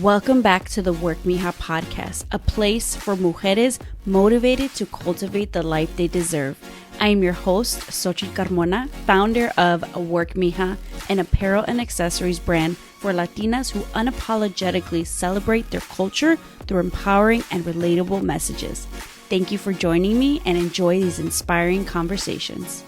Welcome back to the Werk, MIja podcast, a place for mujeres motivated to cultivate the life they deserve. I am your host, Xochitl Carmona, founder of Werk, MIja, an apparel and accessories brand for Latinas who unapologetically celebrate their culture through empowering and relatable messages. Thank you for joining me and enjoy these inspiring conversations.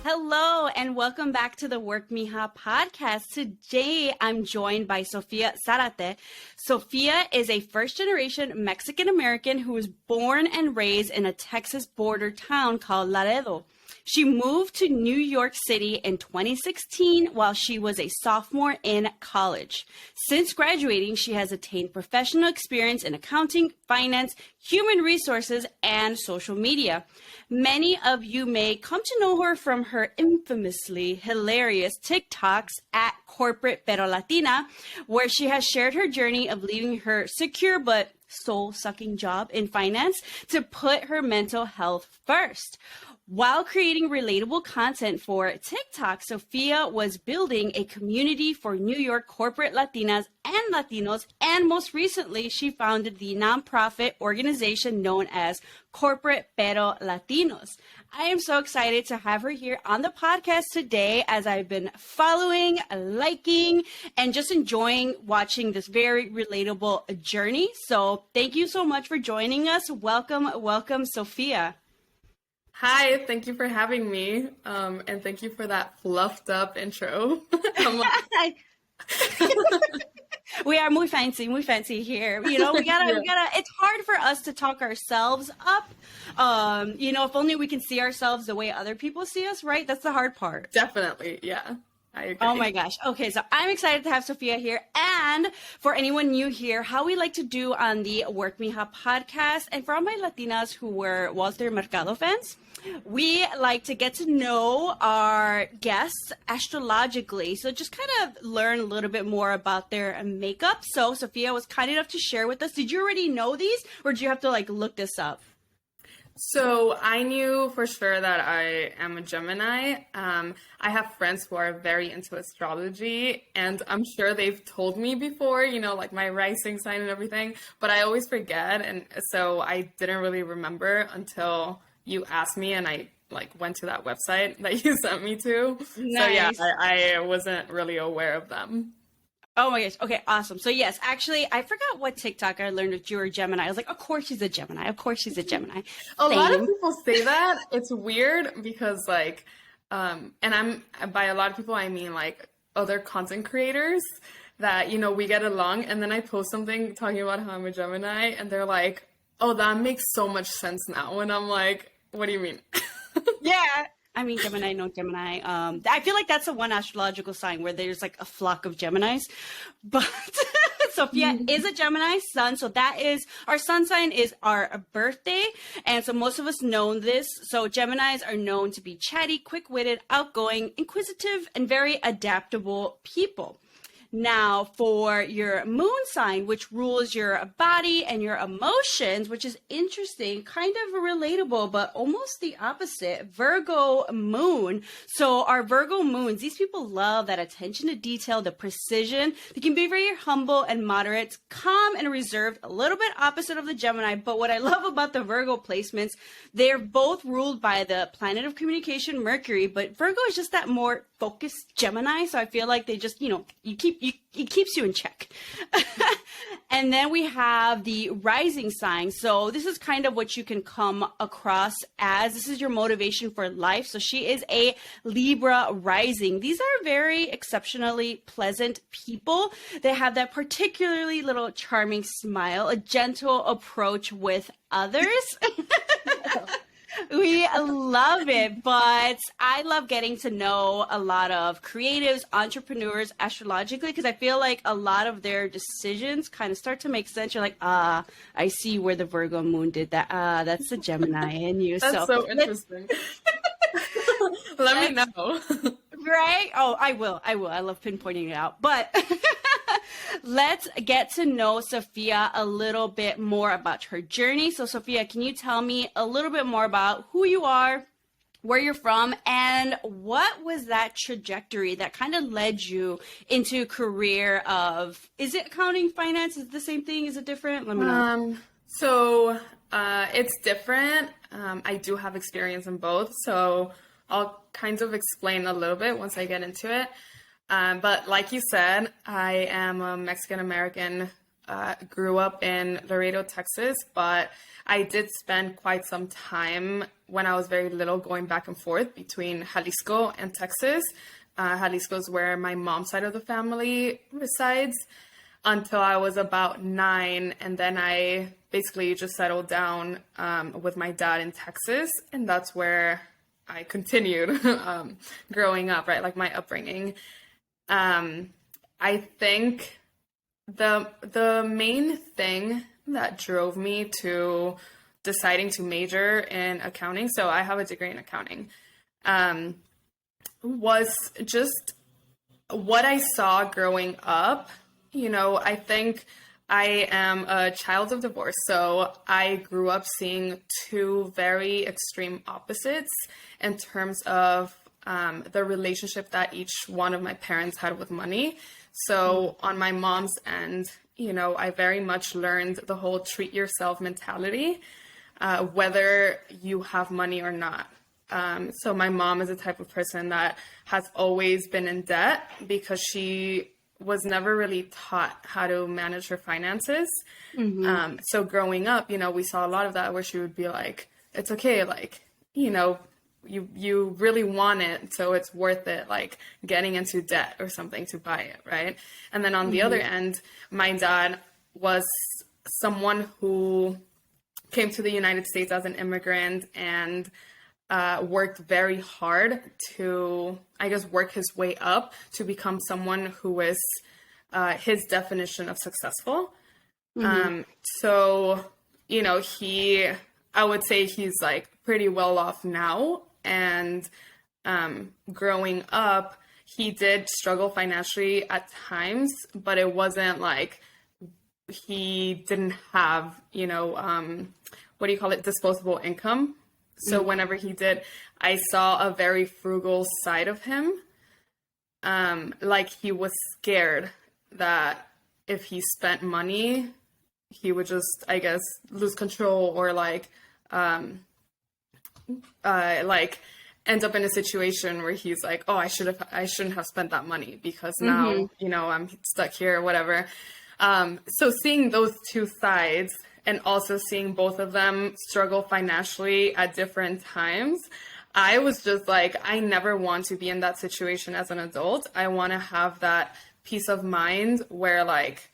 Hello and welcome back to the Werk, MIja podcast. Today I'm joined by Sophia Zarate. Sophia is a first-generation Mexican-American who was born and raised in a Texas border town called Laredo. She moved to New York City in 2016 while she was a sophomore in college. Since graduating, she has attained professional experience in accounting, finance, human resources, and social media. Many of you may come to know her from her infamously hilarious TikToks at Corporate Pero Latina, where she has shared her journey of leaving her secure but soul-sucking job in finance to put her mental health first. While creating relatable content for TikTok, Sophia was building a community for New York corporate Latinas and Latinos, and most recently, she founded the nonprofit organization known as Corporate Pero Latinos. I am so excited to have her here on the podcast today as I've been following, liking, and just enjoying watching this very relatable journey. So thank you so much for joining us. Welcome, Sophia. Hi, thank you for having me, and thank you for that fluffed up intro. We are muy fancy here. We gotta, it's hard for us to talk ourselves up. If only we can see ourselves the way other people see us, right? That's the hard part. Definitely, yeah. I agree. Oh my gosh. Okay, so I'm excited to have Sophia here. And for anyone new here, how we like to do on the Werk, MIja podcast, and for all my Latinas who were Walter Mercado fans, we like to get to know our guests astrologically. So just kind of learn a little bit more about their makeup. So Sophia was kind enough to share with us. Did you already know these, or do you have to look this up? So I knew for sure that I am a Gemini. I have friends who are very into astrology, and I'm sure they've told me before, my rising sign and everything, but I always forget. And so I didn't really remember until you asked me, and I went to that website that you sent me to. Nice. So yeah, I wasn't really aware of them. Oh my gosh. Okay, awesome. So yes, actually, I forgot what TikTok I learned that you were a Gemini. I was like, of course she's a Gemini. Of course she's a Gemini. A lot of people say that. It's weird because and by a lot of people, I mean other content creators that, we get along. And then I post something talking about how I'm a Gemini and they're like, oh, that makes so much sense now. And I'm like, what do you mean? Yeah. I mean, Gemini, no Gemini. I feel like that's the one astrological sign where there's a flock of Geminis. But Sophia is a Gemini sun. So that is, our sun sign is our birthday. And so most of us know this. So Geminis are known to be chatty, quick-witted, outgoing, inquisitive, and very adaptable people. Now, for your moon sign, which rules your body and your emotions, which is interesting, kind of relatable, but almost the opposite, Virgo moon. So our Virgo moons, these people love that attention to detail, the precision. They can be very humble and moderate, calm and reserved, a little bit opposite of the Gemini. But what I love about the Virgo placements, they're both ruled by the planet of communication, Mercury, but Virgo is just that more focused Gemini. So I feel like they just, it keeps you in check. And then we have the rising sign. So this is kind of what you can come across as. This is your motivation for life. So she is a Libra rising. These are very exceptionally pleasant people. They have that particularly little charming smile, a gentle approach with others. We love it, but I love getting to know a lot of creatives, entrepreneurs astrologically, because I feel like a lot of their decisions kind of start to make sense. You're like, I see where the Virgo moon did that. That's the Gemini in you. That's so interesting. Let me know. Right? Oh, I will. I love pinpointing it out. But let's get to know Sophia a little bit more about her journey. So Sophia, can you tell me a little bit more about who you are, where you're from, and what was that trajectory that kind of led you into a career of, is it accounting, finance? Is it the same thing? Is it different? Let me know. It's different. I do have experience in both, so I'll kind of explain a little bit once I get into it. But like you said, I am a Mexican American, grew up in Laredo, Texas, but I did spend quite some time when I was very little going back and forth between Jalisco and Texas. Jalisco is where my mom's side of the family resides until I was about 9. And then I basically just settled down with my dad in Texas. And that's where I continued growing up, right? Like my upbringing. I think the main thing that drove me to deciding to major in accounting, so I have a degree in accounting, was just what I saw growing up. You know, I think I am a child of divorce, so I grew up seeing two very extreme opposites in terms of the relationship that each one of my parents had with money. So on my mom's end, you know, I very much learned the whole treat yourself mentality, whether you have money or not. So my mom is the type of person that has always been in debt because she was never really taught how to manage her finances. So growing up, you know, we saw a lot of that where she would be like, it's okay, like, you know, you really want it, so it's worth it, like getting into debt or something to buy it, right? And then on the other end, my dad was someone who came to the United States as an immigrant and worked very hard to, I guess, work his way up to become someone who is his definition of successful. So, you know, I would say he's like pretty well off now. And growing up, he did struggle financially at times, but it wasn't like he didn't have, you know, what do you call it, disposable income. So whenever he did, I saw a very frugal side of him. Like he was scared that if he spent money, he would just, I guess, lose control or like end up in a situation where he's like, oh, I shouldn't have spent that money because now, you know, I'm stuck here or whatever. So seeing those two sides and also seeing both of them struggle financially at different times, I was just like, I never want to be in that situation as an adult. I want to have that peace of mind where like,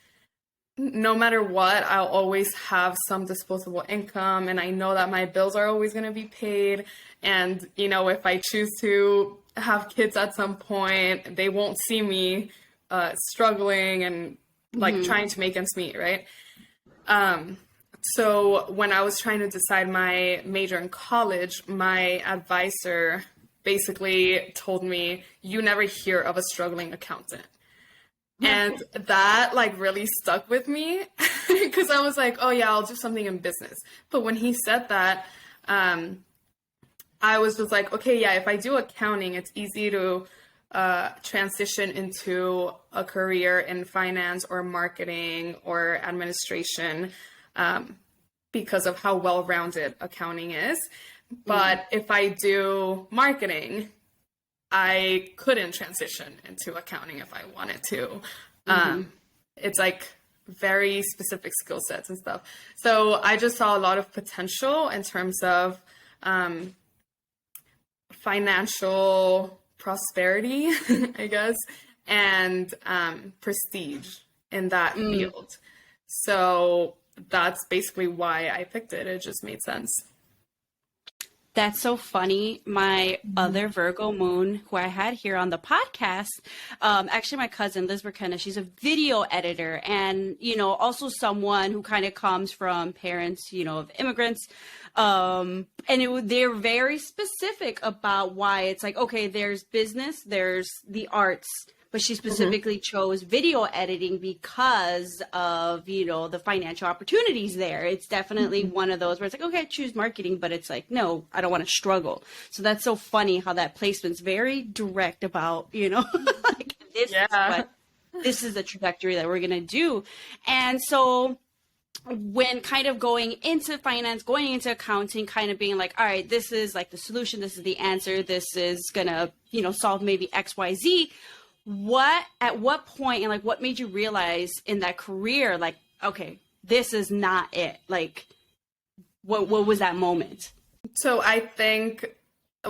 no matter what, I'll always have some disposable income and I know that my bills are always going to be paid. And, you know, if I choose to have kids at some point, they won't see me struggling and like trying to make ends meet, right? So when I was trying to decide my major in college, my advisor basically told me, you never hear of a struggling accountant. And that like really stuck with me because I was like, oh yeah, I'll do something in business. But when he said that, I was just like, okay, yeah, if I do accounting, it's easy to transition into a career in finance or marketing or administration because of how well-rounded accounting is. But if I do marketing, I couldn't transition into accounting if I wanted to. It's like very specific skill sets and stuff. So I just saw a lot of potential in terms of financial prosperity, I guess, and prestige in that field. So that's basically why I picked it. It just made sense. That's so funny. My other Virgo moon, who I had here on the podcast, actually my cousin, Liz Burkena, she's a video editor and, you know, also someone who kind of comes from parents, you know, of immigrants. And they're very specific about why it's like, okay, there's business, there's the arts, but she specifically chose video editing because of, you know, the financial opportunities there. It's definitely one of those where it's like, okay, I choose marketing, but it's like, no, I don't want to struggle. So that's so funny how that placement's very direct about, you know, like this is what, this is the trajectory that we're going to do. And so when kind of going into finance, going into accounting, kind of being like, all right, this is like the solution, this is the answer, this is gonna, you know, solve maybe XYZ. At what point, and like, what made you realize in that career, like, okay, this is not it? Like, what was that moment? So I think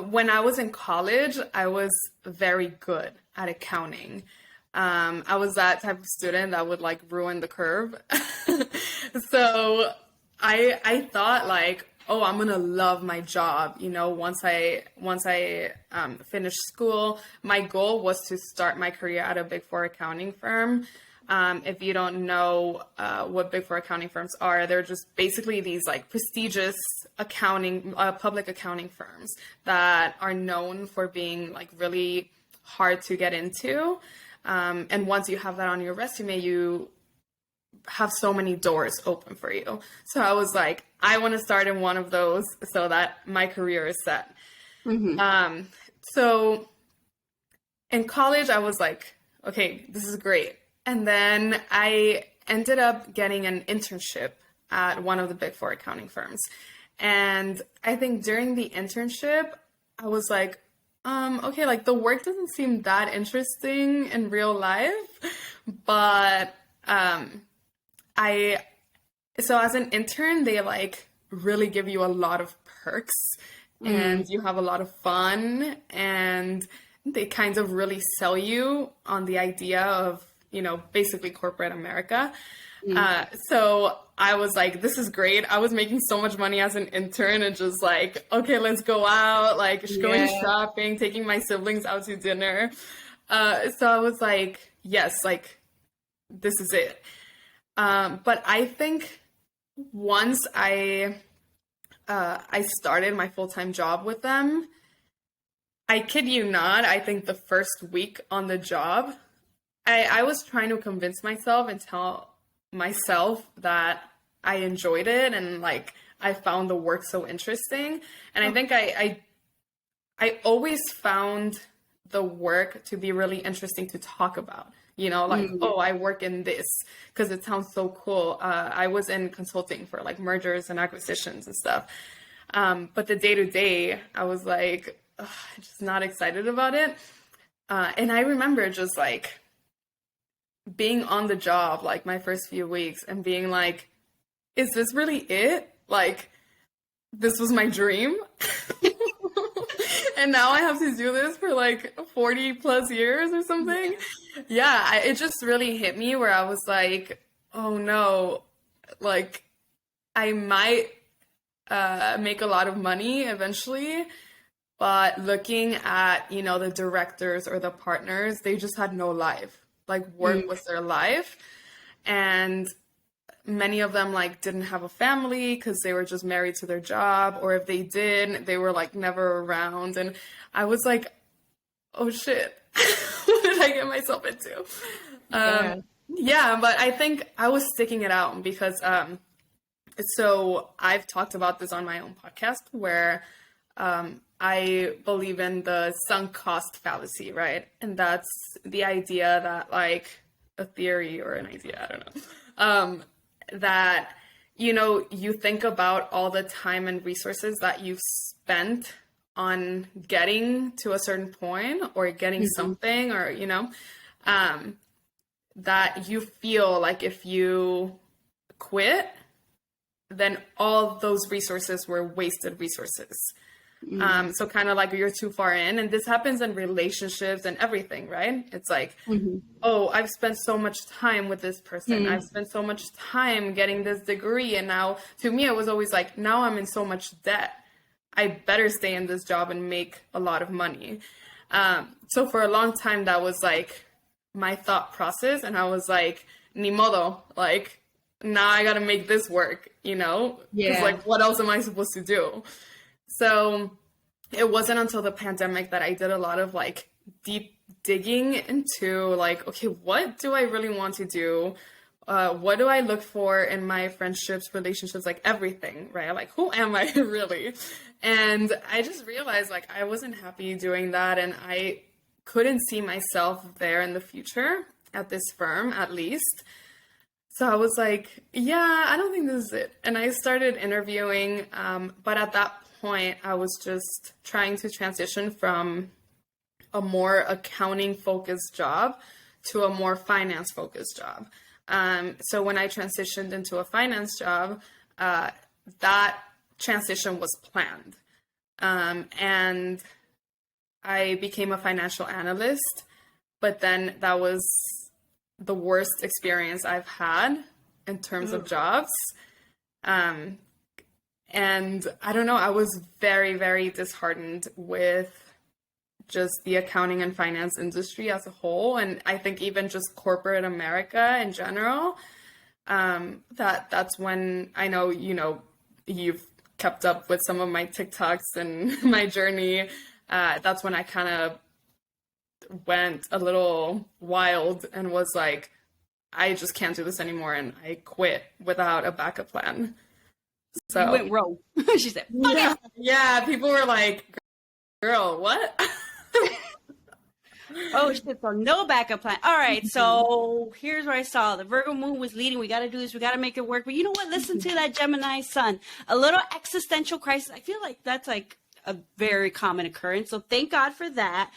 when I was in college, I was very good at accounting. I was that type of student that would like ruin the curve. So I thought like, oh, I'm gonna love my job. You know, once I finished school, my goal was to start my career at a Big Four accounting firm. If you don't know what Big Four accounting firms are, they're just basically these like prestigious accounting, public accounting firms that are known for being like really hard to get into. And once you have that on your resume, you have so many doors open for you. So I was like, I want to start in one of those so that my career is set. So in college, I was like, okay, this is great. And then I ended up getting an internship at one of the Big Four accounting firms. And I think during the internship, I was like, okay, like the work doesn't seem that interesting in real life, but so as an intern, they like really give you a lot of perks and you have a lot of fun, and they kind of really sell you on the idea of, you know, basically corporate America. So I was like, this is great. I was making so much money as an intern and just like, okay, let's go out, like going shopping, taking my siblings out to dinner. So I was like, yes, like this is it. But I think once I started my full-time job with them, I kid you not, I think the first week on the job, I was trying to convince myself and tell myself that I enjoyed it and like I found the work so interesting. And I think I always found the work to be really interesting to talk about. You know, like, oh, I work in this because it sounds so cool. I was in consulting for like mergers and acquisitions and stuff. But the day-to-day, I was like, just not excited about it. And I remember just like being on the job, like my first few weeks and being like, is this really it? Like, this was my dream. And now I have to do this for like 40 plus years or something. Yeah, it just really hit me where I was like, oh no, like I might make a lot of money eventually, but looking at, you know, the directors or the partners, they just had no life. Like work was their life. And many of them like didn't have a family because they were just married to their job, or if they did, they were like never around. And I was like, oh shit, what did I get myself into? Yeah, but I think I was sticking it out because so I've talked about this on my own podcast where I believe in the sunk cost fallacy, right? And that's the idea that like a theory or an idea, I don't know, that, you know, you think about all the time and resources that you've spent on getting to a certain point or getting something, or, you know, that you feel like if you quit, then all those resources were wasted resources. So kind of like you're too far in, and this happens in relationships and everything, right? It's like, oh, I've spent so much time with this person. I've spent so much time getting this degree. And now to me, it was always like, now I'm in so much debt. I better stay in this job and make a lot of money. So for a long time, that was like my thought process. And I was like, ni modo, like now I got to make this work, you know? Because like, what else am I supposed to do? So it wasn't until the pandemic that I did a lot of like deep digging into like, okay, what do I really want to do? What do I look for in my friendships, relationships, like everything, right? Like, who am I really? And I just realized like I wasn't happy doing that, and I couldn't see myself there in the future at this firm, at least. So I was like, yeah, I don't think this is it. And I started interviewing, but at that point, I was just trying to transition from a more accounting focused job to a more finance focused job. So when I transitioned into a finance job, that transition was planned. And I became a financial analyst, but then that was the worst experience I've had in terms of jobs. And I don't know, I was very, very disheartened with just the accounting and finance industry as a whole. And I think even just corporate America in general, that's when I know, you've kept up with some of my TikToks and my journey. That's when I kind of went a little wild and was like, I just can't do this anymore. And I quit without a backup plan. So You went rogue. She said, yeah, yeah, people were like, girl, what? oh shit, so no backup plan. All right, so here's where I saw the Virgo moon was leading. We got to do this. We got to make it work. But you know what? Listen to that Gemini sun. A little existential crisis. I feel like that's like a very common occurrence. So thank God for that.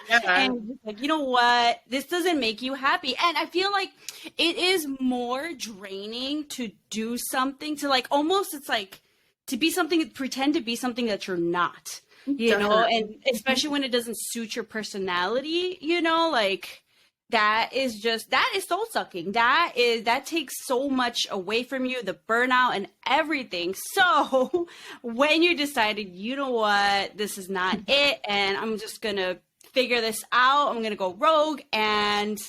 Yeah. And like, you know what? This doesn't make you happy. And I feel like it is more draining to do something, to like almost, it's like to be something, pretend to be something that you're not. You know, and especially when it doesn't suit your personality, like that is soul sucking. That takes so much away from you, the burnout and everything. So when you decided, you know what, this is not it, and I'm just gonna figure this out, I'm gonna go rogue, and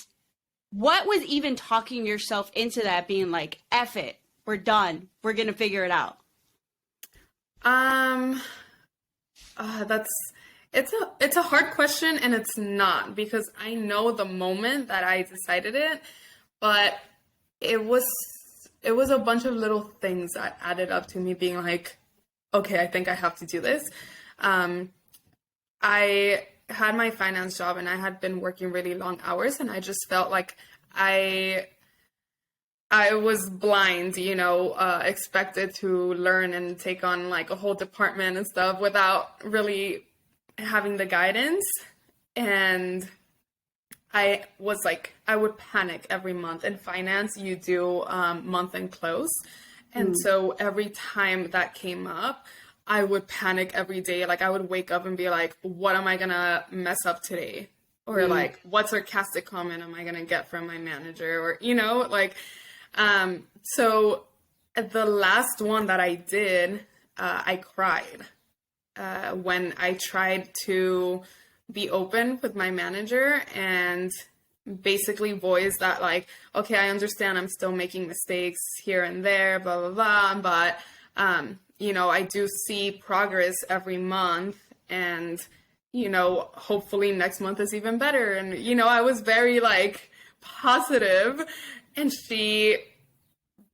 what was even talking yourself into that, being like, F it, we're done, we're gonna figure it out? It's a hard question, and it's not, because I know the moment that I decided it, but it was a bunch of little things that added up to me being like, okay, I think I have to do this. I had my finance job and I had been working really long hours, and I just felt like I was blind, expected to learn and take on like a whole department and stuff without really having the guidance. And I was like, I would panic every month. In finance, you do month end close. And so every time that came up, I would panic every day. Like I would wake up and be like, what am I going to mess up today? Or like, what sarcastic comment am I going to get from my manager? Or, so the last one that I did, I cried when I tried to be open with my manager and basically voice that like, okay, I understand I'm still making mistakes here and there, blah, blah, blah. But, I do see progress every month, and, hopefully next month is even better. And, I was very like positive. And she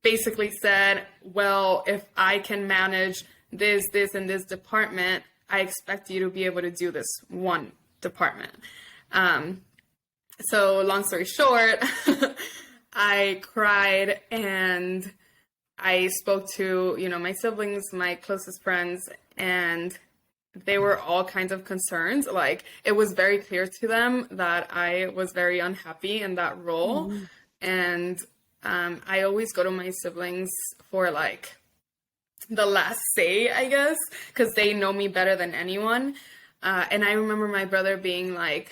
basically said, well, if I can manage this, and this department, I expect you to be able to do this one department. So long story short, I cried and I spoke to, my siblings, my closest friends, and they were all kinds of concerned. Like it was very clear to them that I was very unhappy in that role. And I always go to my siblings for like the last say, I guess, because they know me better than anyone. And I remember my brother being like,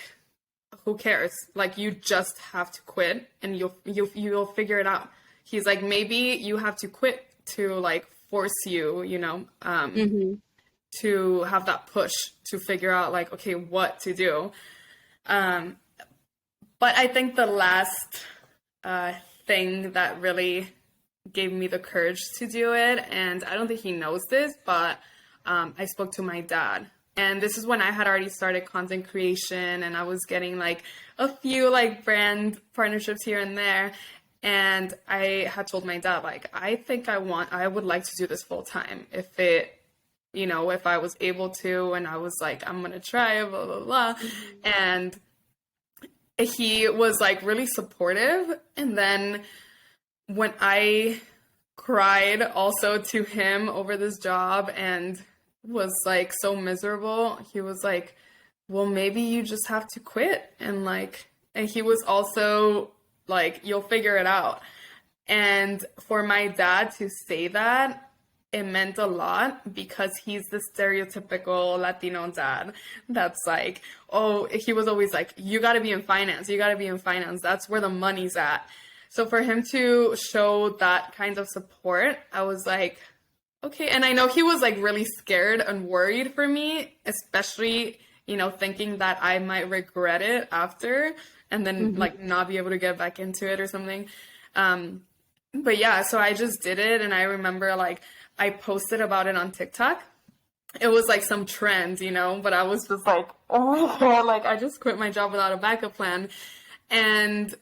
who cares? Like, you just have to quit and you'll figure it out. He's like, maybe you have to quit to like force you, to have that push to figure out like, okay, what to do. But I think the last thing that really gave me the courage to do it, and I don't think he knows this, but I spoke to my dad And this is when I had already started content creation, and I was getting like a few like brand partnerships here and there. And I had told my dad, like, I would like to do this full time if I was able to. And I was like, I'm going to try, blah, blah, blah. And he was like really supportive. And then when I cried also to him over this job and was like so miserable, he was like, well, maybe you just have to quit. And he was also like, you'll figure it out. And for my dad to say that, it meant a lot, because he's the stereotypical Latino dad that's like, oh, he was always like, you got to be in finance. You got to be in finance. That's where the money's at. So for him to show that kind of support, I was like, okay. And I know he was like really scared and worried for me, especially, thinking that I might regret it after and then like not be able to get back into it or something. But yeah, so I just did it. And I remember like I posted about it on TikTok. It was like some trend, but I was just like, oh, like I just quit my job without a backup plan. And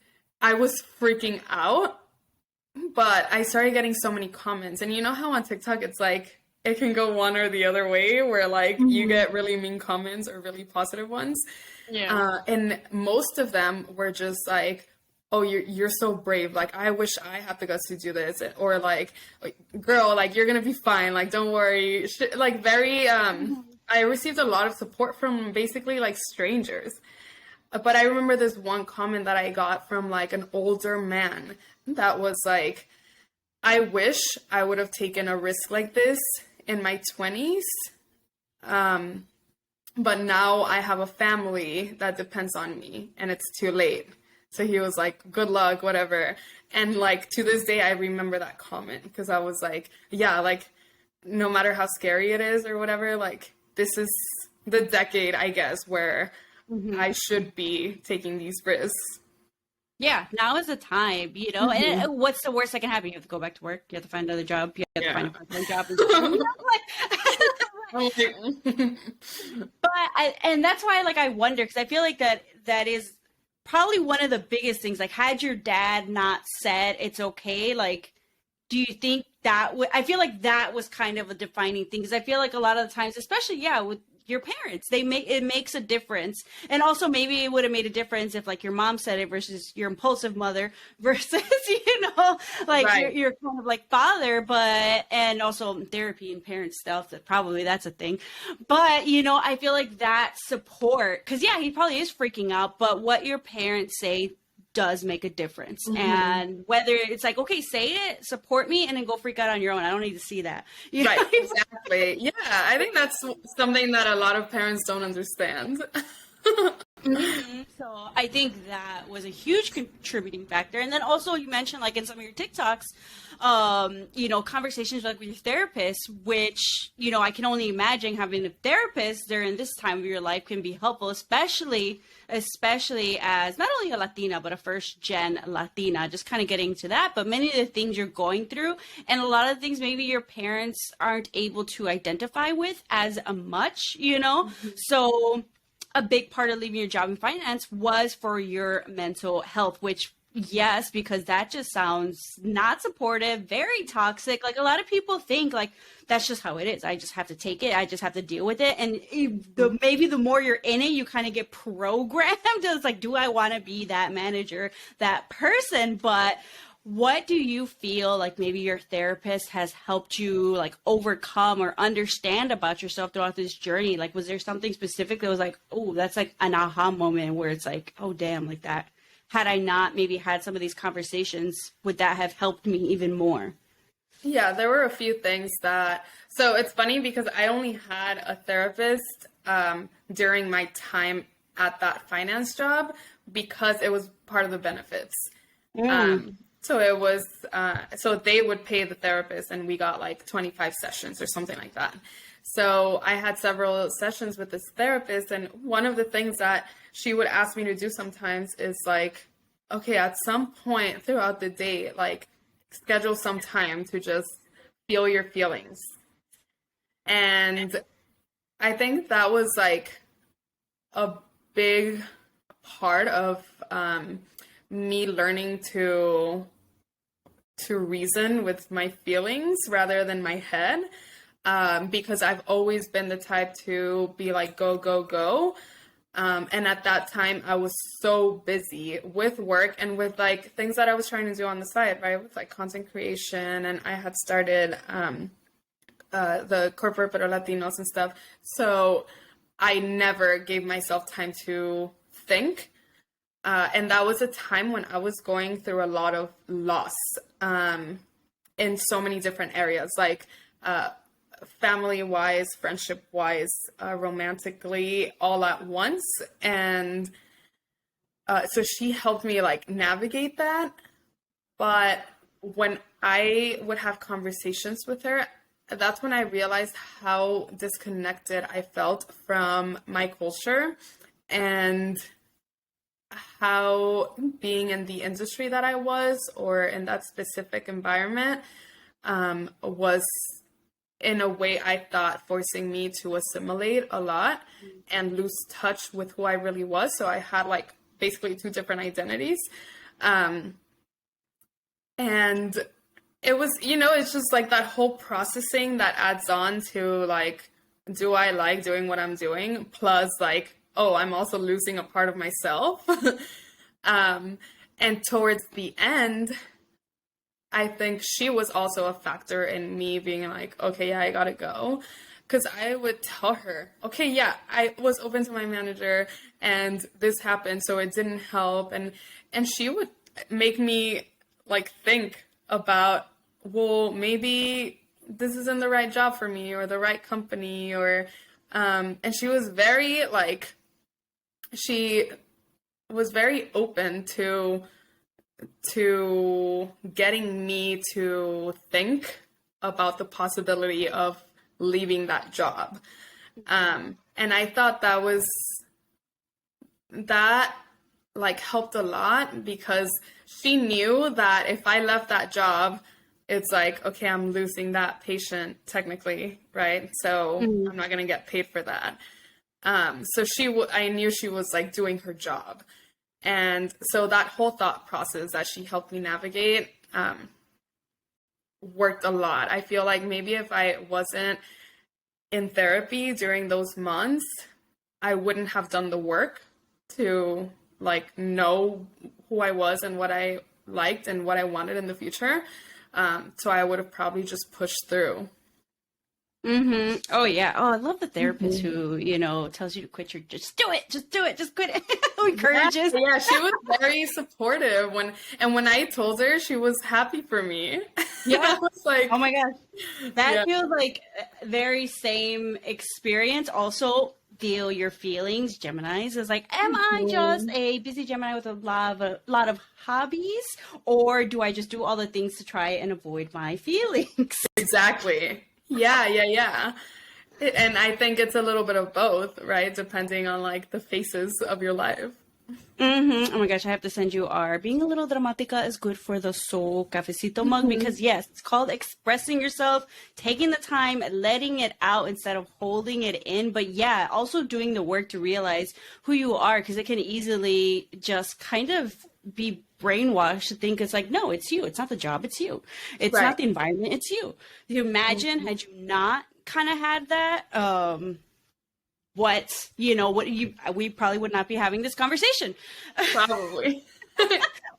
I was freaking out, but I started getting so many comments. And you know how on TikTok, it's like, it can go one or the other way, where like you get really mean comments or really positive ones. Yeah. And most of them were just like, oh, you're so brave. Like, I wish I had the guts to do this. Or like girl, like, you're going to be fine. Like, don't worry. Like very, I received a lot of support from basically like strangers. But I remember this one comment that I got from like an older man that was like, I wish I would have taken a risk like this in my 20s. But now I have a family that depends on me and it's too late. So he was like, good luck, whatever. And like to this day, I remember that comment, because I was like, yeah, like no matter how scary it is or whatever, like this is the decade, I guess, where I should be taking these risks. Yeah, now is the time, and what's the worst that can happen? You have to go back to work. You have to find another job. You have to find a part-time job. And that's why, like, I wonder, because I feel like that is probably one of the biggest things. Like, had your dad not said it's okay, like, do you think that would, I feel like that was kind of a defining thing, because I feel like a lot of the times, especially, with your parents, it makes a difference. And also maybe it would have made a difference if like your mom said it versus your impulsive mother versus, like right. your kind of like father, and also therapy and parent stuff, that's a thing. But, I feel like that support, because he probably is freaking out, but what your parents say does make a difference. And whether it's like, okay, say it, support me, and then go freak out on your own. I don't need to see that. Right, exactly. Yeah, I think that's something that a lot of parents don't understand. So I think that was a huge contributing factor. And then also you mentioned, like, in some of your TikToks, conversations like with your therapist, which, I can only imagine having a therapist during this time of your life can be helpful, especially as not only a Latina, but a first gen Latina, just kind of getting to that, but many of the things you're going through and a lot of things maybe your parents aren't able to identify with as much, So a big part of leaving your job in finance was for your mental health, which, yes, because that just sounds not supportive, very toxic. Like, a lot of people think like that's just how it is. I just have to take it. I just have to deal with it. And maybe the more you're in it, you kind of get programmed. It's like, do I want to be that manager, that person? But what do you feel like maybe your therapist has helped you like overcome or understand about yourself throughout this journey? Like, was there something specific that was like, oh, that's like an aha moment where it's like, oh, damn, like that. Had I not maybe had some of these conversations, would that have helped me even more? Yeah, there were a few things so it's funny because I only had a therapist during my time at that finance job because it was part of the benefits. So it was, so they would pay the therapist and we got like 25 sessions or something like that. So I had several sessions with this therapist, and one of the things that she would ask me to do sometimes is like, okay, at some point throughout the day, like schedule some time to just feel your feelings. And I think that was like a big part of me learning to reason with my feelings rather than my head. Because I've always been the type to be like, go, go, go. And at that time, I was so busy with work and with like things that I was trying to do on the side, right? With like content creation. And I had started the corporate pero Latinos and stuff. So I never gave myself time to think. And that was a time when I was going through a lot of loss in so many different areas, like family-wise, friendship-wise, romantically, all at once. And so she helped me like navigate that. But when I would have conversations with her, that's when I realized how disconnected I felt from my culture and how being in the industry that I was or in that specific environment was in a way I thought forcing me to assimilate a lot and lose touch with who I really was. So I had like basically two different identities. And it was, it's just like that whole processing that adds on to like, do I like doing what I'm doing? Plus like, oh, I'm also losing a part of myself. And towards the end, I think she was also a factor in me being like, okay, yeah, I gotta go. Because I would tell her, okay, yeah, I was open to my manager and this happened, so it didn't help. And she would make me like think about, well, maybe this isn't the right job for me or the right company or, and she was very like, she was very open to getting me to think about the possibility of leaving that job. And I thought that like helped a lot because she knew that if I left that job, it's like, okay, I'm losing that patient technically, right? So I'm not going to get paid for that. So I knew she was like doing her job. And so that whole thought process that she helped me navigate worked a lot. I feel like maybe if I wasn't in therapy during those months, I wouldn't have done the work to like know who I was and what I liked and what I wanted in the future. So I would have probably just pushed through. Mm-hmm. Oh yeah. Oh, I love the therapist who, tells you to quit your, just do it, just quit it. Who encourages. Yeah, she was very supportive when I told her, she was happy for me. Yeah. I was like, oh my gosh. That feels like very same experience. Also feel your feelings, Geminis, is like, am I just a busy Gemini with a lot of hobbies, or do I just do all the things to try and avoid my feelings? Exactly. Yeah. And I think it's a little bit of both, right? Depending on like the phases of your life. Mm-hmm. Oh my gosh, I have to send you our Being a Little Dramatica is Good for the Soul cafecito mug because yes, it's called expressing yourself, taking the time, letting it out instead of holding it in. But yeah, also doing the work to realize who you are because it can easily just kind of be brainwashed to think it's like, no, it's you. It's not the job. It's you. It's not the environment. It's you. You imagine had you not kind of had that, we probably would not be having this conversation. Probably.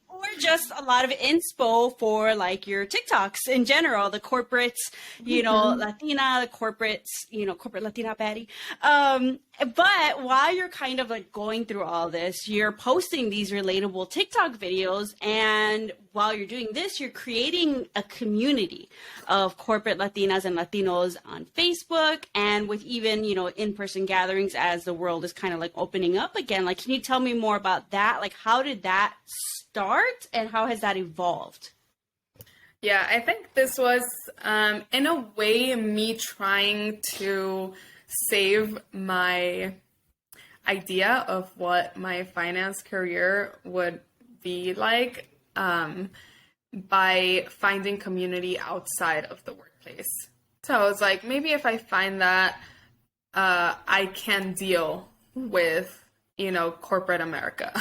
Or just a lot of inspo for like your TikToks in general, the corporates, Latina, the corporates, corporate Latina baddie. But while you're kind of like going through all this, you're posting these relatable TikTok videos. And while you're doing this, you're creating a community of corporate Latinas and Latinos on Facebook and with even, in-person gatherings as the world is kind of like opening up again. Like, can you tell me more about that? Like, how did that start and how has that evolved? Yeah, I think this was, in a way, me trying to save my idea of what my finance career would be like by finding community outside of the workplace. So I was like, maybe if I find that, I can deal with, corporate America.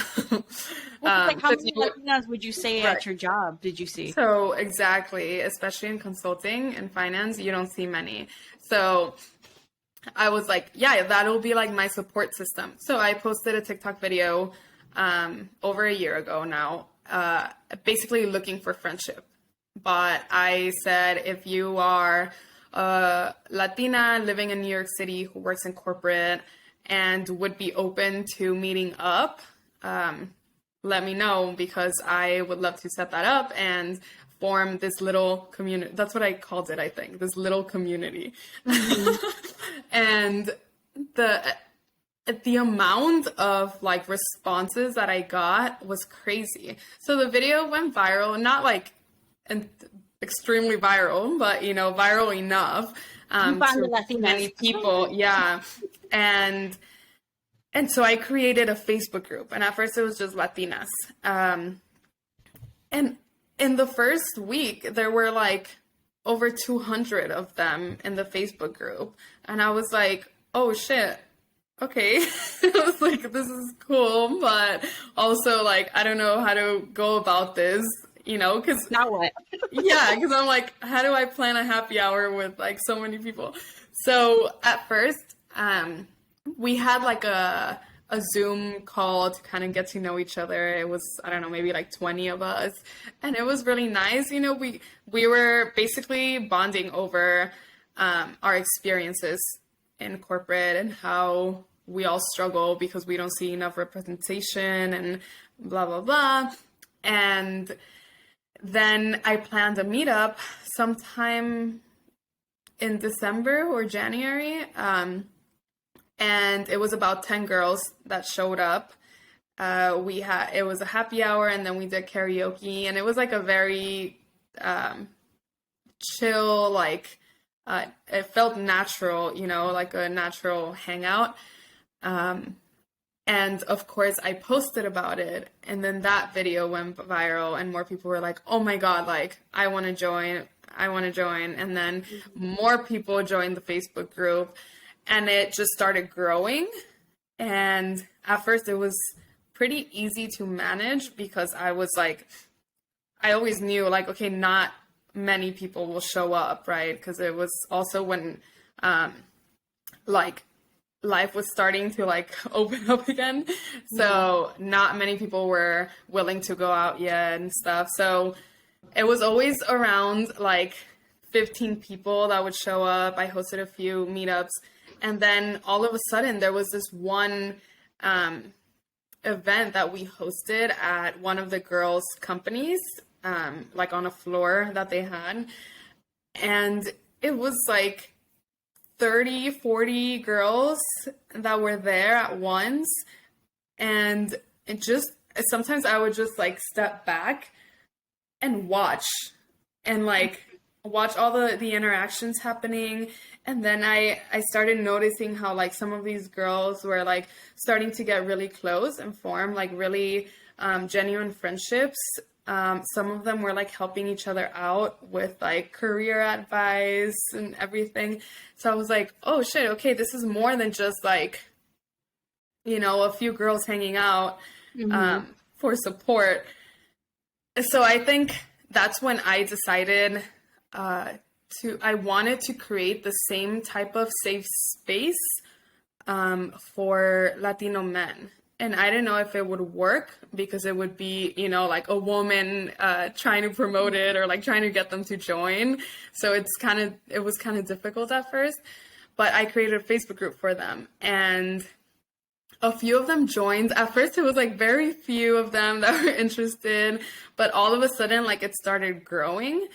Like how So many Latinas would you say right. at your job did you see? So exactly, especially in consulting and finance, you don't see many. So I was like, yeah, that'll be like my support system. So I posted a TikTok video over a year ago now, basically looking for friendship. But I said, if you are a Latina living in New York City who works in corporate and would be open to meeting up, let me know, because I would love to set that up and form this little community. That's what I called it, I think, this little community. And the amount of like responses that I got was crazy. So the video went viral, not like extremely viral, but viral enough to many people. Yeah. And so I created a Facebook group, and at first it was just Latinas. And in the first week, there were like over 200 of them in the Facebook group. And I was like, oh shit, okay. I was like, this is cool, but also like, I don't know how to go about this, because now what? Yeah, because I'm like, how do I plan a happy hour with like so many people? So at first, we had like a Zoom call to kind of get to know each other. It was, I don't know, maybe like 20 of us. And it was really nice. We were basically bonding over our experiences in corporate and how we all struggle because we don't see enough representation and blah, blah, blah. And then I planned a meetup sometime in December or January. And it was about 10 girls that showed up. It was a happy hour, and then we did karaoke, and it was like a very chill, like it felt natural, like a natural hangout. And of course I posted about it, and then that video went viral, and more people were like, oh my God, like I want to join. And then more people joined the Facebook group. And it just started growing. And at first it was pretty easy to manage because I was like, I always knew like, okay, not many people will show up, right? Because it was also when like life was starting to like open up again. So not many people were willing to go out yet and stuff. So it was always around like 15 people that would show up. I hosted a few meetups. And then all of a sudden, there was this one event that we hosted at one of the girls' companies, like on a floor that they had. And it was like 30, 40 girls that were there at once. And sometimes I would just like step back and watch all the interactions happening. And then I started noticing how like some of these girls were like starting to get really close and form like really genuine friendships. Some of them were like helping each other out with like career advice and everything. So I was like, oh shit, okay, this is more than just like, a few girls hanging out for support. So I think that's when I decided I wanted to create the same type of safe space for Latino men. And I didn't know if it would work because it would be, like a woman trying to promote it or like trying to get them to join. So it was kind of difficult at first, but I created a Facebook group for them, and a few of them joined. At first, it was like very few of them that were interested, but all of a sudden, like it started growing.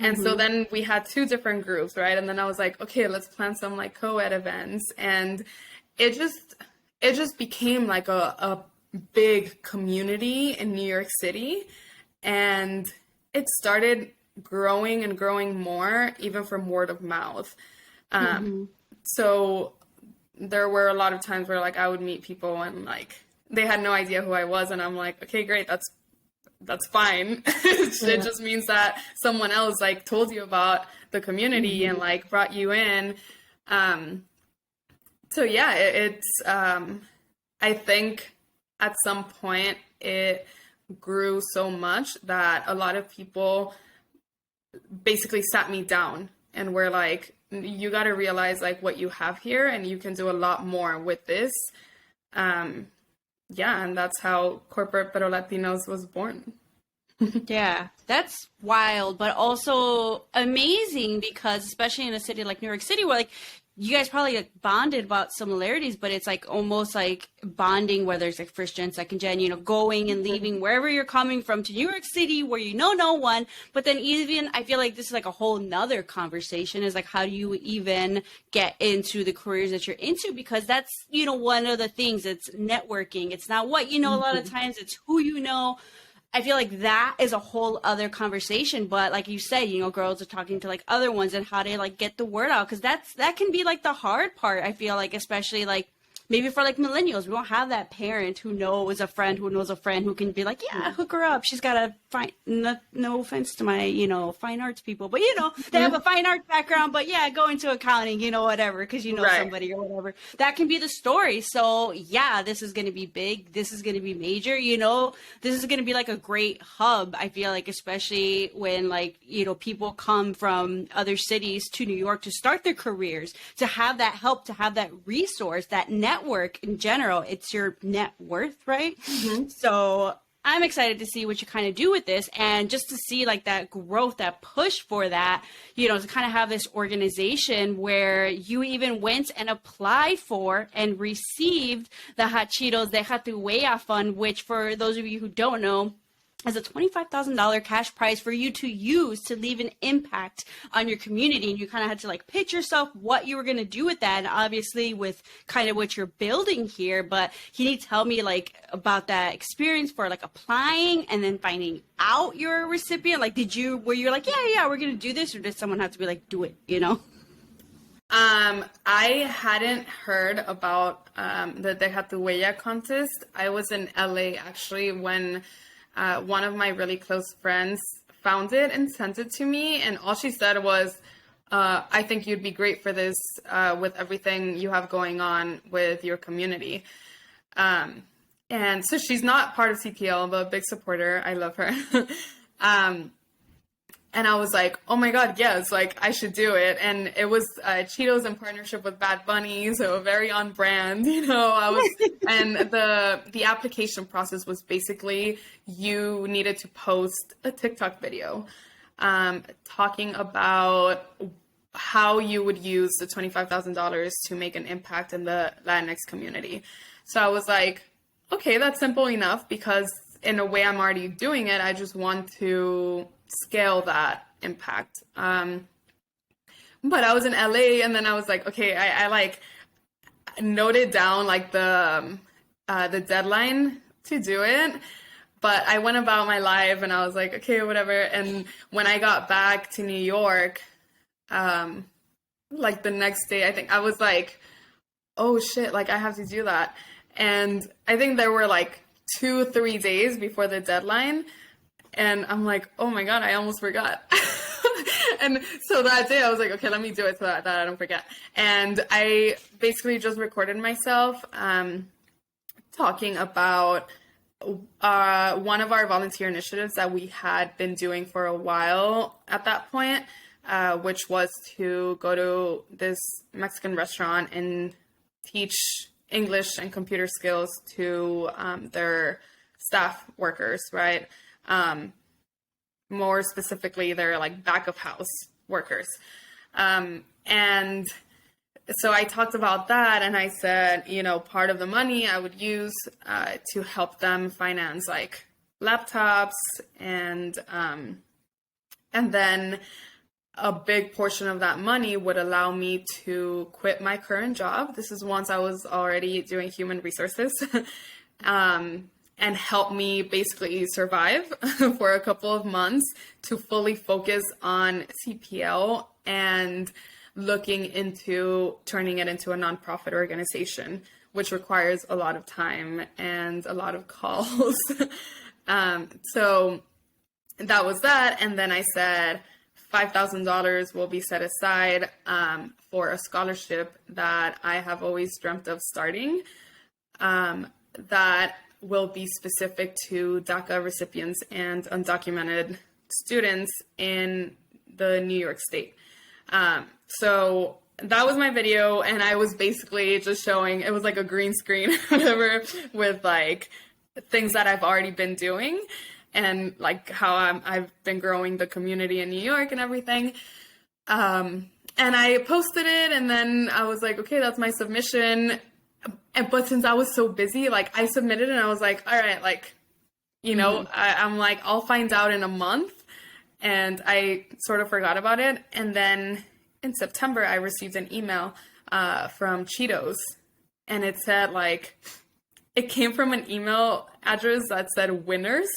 And so then we had two different groups, right? And then I was like, okay, let's plan some like co-ed events. And it just became like a big community in New York City. And it started growing and growing more, even from word of mouth. So there were a lot of times where like I would meet people and like they had no idea who I was, and I'm like, okay, great, that's fine. It just means that someone else like told you about the community and like brought you in. So yeah, I think at some point it grew so much that a lot of people basically sat me down and were like, you got to realize like what you have here and you can do a lot more with this. Yeah, and that's how Corporate Pero Latinos was born. Yeah, that's wild, but also amazing because especially in a city like New York City where like you guys probably like bonded about similarities, but it's like almost like bonding whether it's like first gen, second gen, going and leaving wherever you're coming from to New York City where you know no one. But then even I feel like this is like a whole nother conversation is like how do you even get into the careers that you're into? Because that's, one of the things, it's networking. It's not what a lot of times it's who you know. I feel like that is a whole other conversation, but like you said, girls are talking to like other ones and how to like get the word out. Cause that can be like the hard part. I feel like, especially like maybe for like millennials, we don't have that parent who knows a friend who knows a friend who can be like, yeah, hook her up. She's got a fine, no offense to my, fine arts people, but they have a fine arts background, but yeah, go into accounting, whatever, because Right. somebody or whatever. That can be the story. So yeah, this is going to be big. This is going to be major, this is going to be like a great hub. I feel like, especially when like, people come from other cities to New York to start their careers, to have that help, to have that resource, that network in general. It's your net worth, right? So I'm excited to see what you kind of do with this and just to see like that growth, that push for that, to kind of have this organization where you even went and applied for and received the Hachitos Deja Tu Huella Fund, which for those of you who don't know, is a $25,000 cash prize for you to use to leave an impact on your community. And you kind of had to like pitch yourself what you were going to do with that. And obviously with kind of what you're building here, but can you tell me like about that experience for like applying and then finding out you're a recipient? Like, were you like, yeah, we're going to do this? Or did someone have to be like, do it, I hadn't heard about the Deja Tu Huella contest. I was in LA actually when one of my really close friends found it and sent it to me. And all she said was, I think you'd be great for this with everything you have going on with your community. And so she's not part of CPL, but a big supporter. I love her. And I was like, oh my God, yes, like I should do it. And it was Cheetos in partnership with Bad Bunny, so very on brand, and the application process was basically you needed to post a TikTok video talking about how you would use the $25,000 to make an impact in the Latinx community. So I was like, okay, that's simple enough because in a way I'm already doing it. I just want to scale that impact. But I was in LA and then I was like, okay, I like noted down like the deadline to do it. But I went about my life and I was like, okay, whatever. And when I got back to New York, like the next day, I think I was like, oh shit, like I have to do that. And I think there were like 2-3 days before the deadline. And I'm like, oh my God, I almost forgot. And so that day I was like, okay, let me do it so that I don't forget. And I basically just recorded myself talking about one of our volunteer initiatives that we had been doing for a while at that point, which was to go to this Mexican restaurant and teach English and computer skills to their staff workers, right? More specifically, they're like back of house workers. And so I talked about that and I said, part of the money I would use to help them finance like laptops and then a big portion of that money would allow me to quit my current job. This is once I was already doing human resources. And help me basically survive for a couple of months to fully focus on CPL and looking into turning it into a nonprofit organization, which requires a lot of time and a lot of calls. So that was that. And then I said, $5,000 will be set aside for a scholarship that I have always dreamt of starting, that will be specific to DACA recipients and undocumented students in the New York State. So that was my video, and I was basically just showing, it was like a green screen, whatever, with like things that I've already been doing, and like how I've been growing the community in New York and everything. And I posted it, and then I was like, okay, that's my submission. But since I was so busy, like I submitted and I was like, all right, like, you know, I'm like, I'll find out in a month. And I sort of forgot about it. And then in September, I received an email from Cheetos, and it said like, it came from an email address that said winners,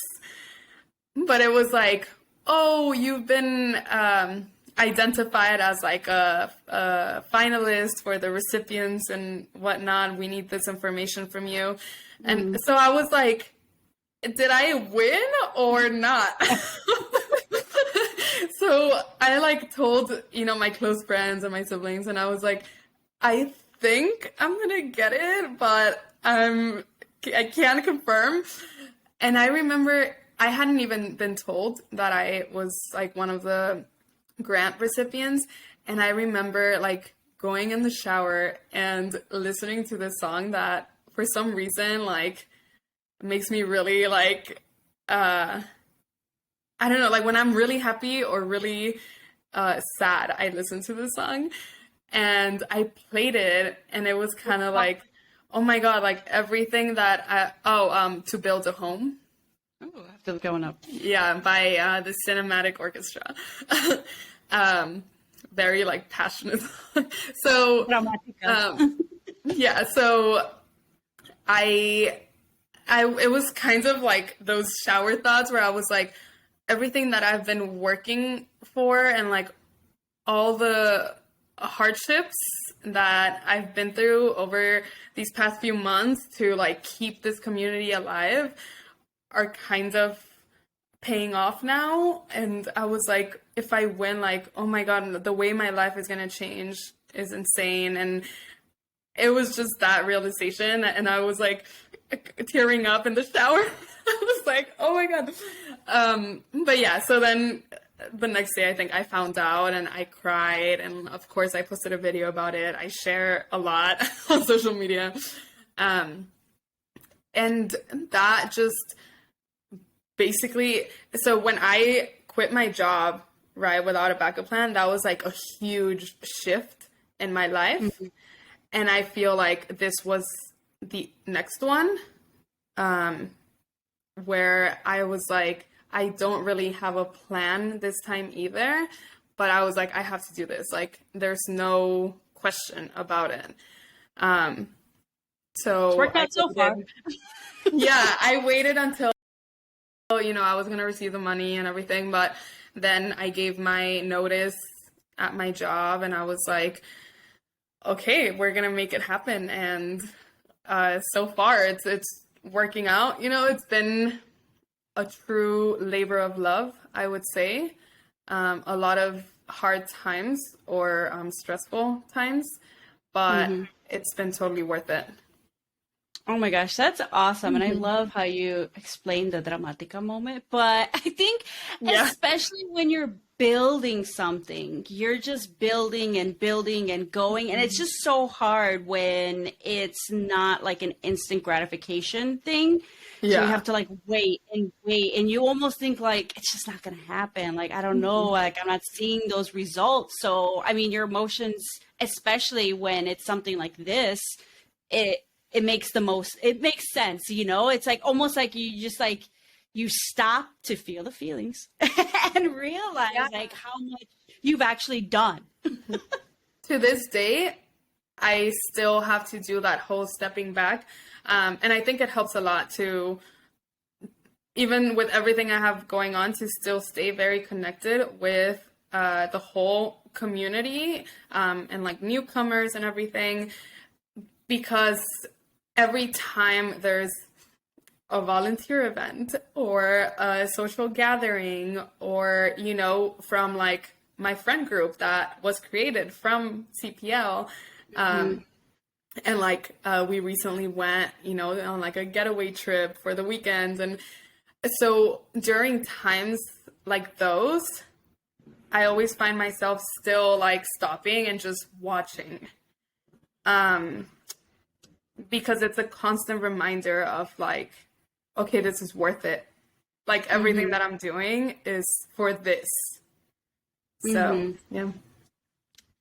but it was like, oh, you've been identified as like a finalist for the recipients and whatnot. We need this information from you. And so I was like, did I win or not? So I like told, you know, my close friends and my siblings, and I was like, I think I'm gonna get it, but I can't confirm. And I remember I hadn't even been told that I was like one of the grant recipients. And I remember like going in the shower and listening to this song that for some reason like makes me really like, I don't know, like when I'm really happy or really sad, I listen to this song, and I played it, and it was kind of like, oh my God, like everything that To Build a Home. Oh, I have to look that one up. Yeah, by the Cinematic Orchestra. Very like passionate. So, yeah, so it was kind of like those shower thoughts where I was like, everything that I've been working for and like all the hardships that I've been through over these past few months to like keep this community alive are kind of paying off now. And I was like, if I win, like, oh my God, the way my life is going to change is insane. And it was just that realization. And I was like tearing up in the shower. I was like, oh my God. But yeah, so then the next day I think I found out and I cried. And of course I posted a video about it. I share a lot on social media. And that just basically, so when I quit my job, right, without a backup plan, that was like a huge shift in my life. And I feel like this was the next one, where I was like, I don't really have a plan this time either, but I was like, I have to do this. Like, there's no question about it. So it's worked out so far. Yeah, I waited until, you know, I was going to receive the money and everything, but then I gave my notice at my job and I was like, okay, we're going to make it happen. And so far it's working out. You know, it's been a true labor of love, I would say. A lot of hard times or stressful times, but it's been totally worth it. Oh my gosh, that's awesome. And I love how you explained the dramatica moment. But I think especially when you're building something, you're just building and building and going. And it's just so hard when it's not like an instant gratification thing. Yeah. So you have to like wait. And you almost think like, it's just not going to happen. Like, I don't know, like I'm not seeing those results. So, I mean, your emotions, especially when it's something like this, it makes sense, you know? It's like almost like you just like, you stop to feel the feelings and realize like how much you've actually done. To this day, I still have to do that whole stepping back. And I think it helps a lot to, even with everything I have going on, to still stay very connected with the whole community and like newcomers and everything, because every time there's a volunteer event or a social gathering or, you know, from like my friend group that was created from CPL. And like we recently went, on like a getaway trip for the weekends. And so during times like those, I always find myself still like stopping and just watching. Because it's a constant reminder of like, okay, this is worth it. Like everything that I'm doing is for this. So, yeah.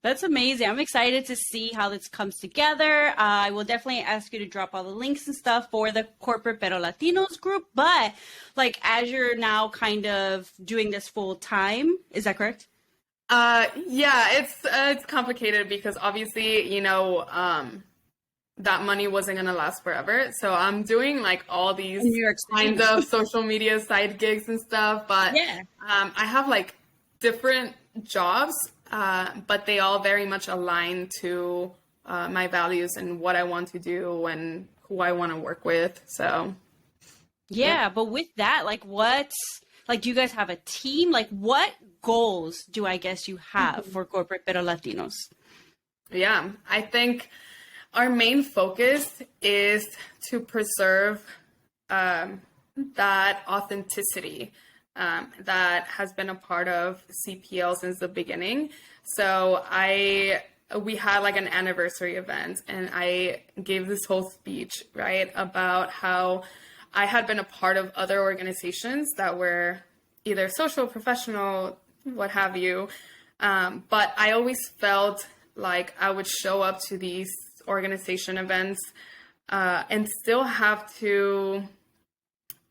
That's amazing. I'm excited to see how this comes together. I will definitely ask you to drop all the links and stuff for the Corporate Pero Latinos group. But like, as you're now kind of doing this full time, is that correct? Yeah, it's complicated because obviously, that money wasn't gonna last forever. So I'm doing like all these kinds of social media side gigs and stuff. But I have like different jobs. But they all very much align to my values and what I want to do and who I want to work with. So, yeah. But with that, like, do you guys have a team? Like, what goals do I guess you have for Corporate Pero Latinos? Yeah, I think our main focus is to preserve that authenticity. That has been a part of CPL since the beginning. So we had like an anniversary event and I gave this whole speech, right, about how I had been a part of other organizations that were either social, professional, what have you. But I always felt like I would show up to these organization events and still have to